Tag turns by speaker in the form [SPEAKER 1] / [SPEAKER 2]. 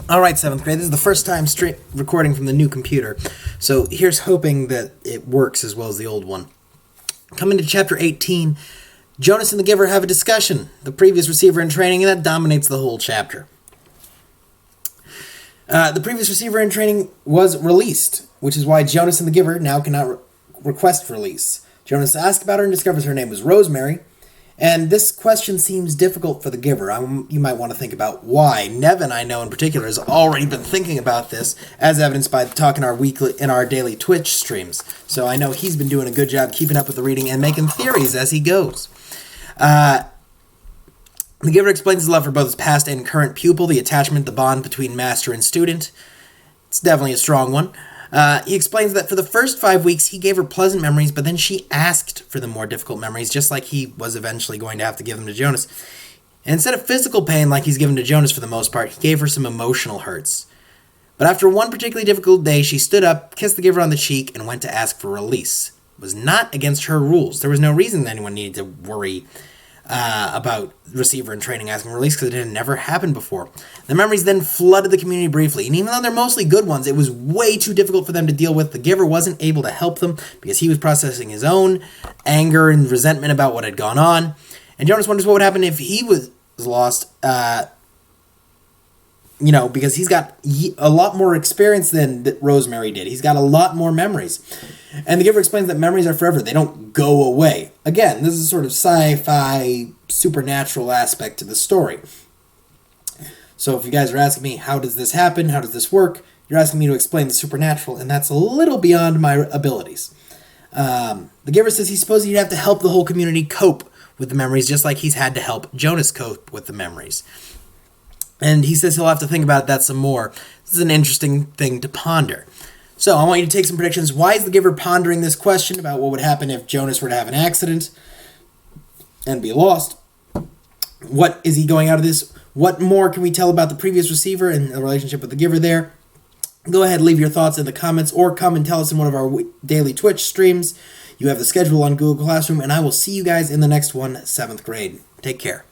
[SPEAKER 1] All right, 7th grade. This is the first time straight recording from the new computer. So here's hoping that it works as well as the old one. Coming to chapter 18, Jonas and the Giver have a discussion. The previous receiver in training, and that dominates the whole chapter. The previous receiver in training was released, which is why Jonas and the Giver now cannot request release. Jonas asks about her and discovers her name was Rosemary. And this question seems difficult for the Giver. You might want to think about why. Nevin, I know in particular, has already been thinking about this, as evidenced by the talk in our daily Twitch streams. So I know he's been doing a good job keeping up with the reading and making theories as he goes. The Giver explains his love for both his past and current pupil, the attachment, the bond between master and student. It's definitely a strong one. He explains that for the first 5 weeks, he gave her pleasant memories, but then she asked for the more difficult memories, just like he was eventually going to have to give them to Jonas. And instead of physical pain like he's given to Jonas for the most part, he gave her some emotional hurts. But after one particularly difficult day, she stood up, kissed the Giver on the cheek, and went to ask for release. It was not against her rules. There was no reason anyone needed to worry about receiver in training asking for release because it had never happened before. The memories then flooded the community briefly, and even though they're mostly good ones, it was way too difficult for them to deal with. The Giver wasn't able to help them because he was processing his own anger and resentment about what had gone on. And Jonas wonders what would happen if he was lost, because he's got a lot more experience than Rosemary did. He's got a lot more memories. And the Giver explains that memories are forever. They don't go away. Again, this is a sort of sci-fi, supernatural aspect to the story. So if you guys are asking me, how does this happen? How does this work? You're asking me to explain the supernatural, and that's a little beyond my abilities. The Giver says he supposes he'd have to help the whole community cope with the memories, just like he's had to help Jonas cope with the memories. And he says he'll have to think about that some more. This is an interesting thing to ponder. So I want you to take some predictions. Why is the Giver pondering this question about what would happen if Jonas were to have an accident and be lost? What is he going out of this? What more can we tell about the previous receiver and the relationship with the Giver there? Go ahead, leave your thoughts in the comments or come and tell us in one of our daily Twitch streams. You have the schedule on Google Classroom, and I will see you guys in the next one, 7th grade. Take care.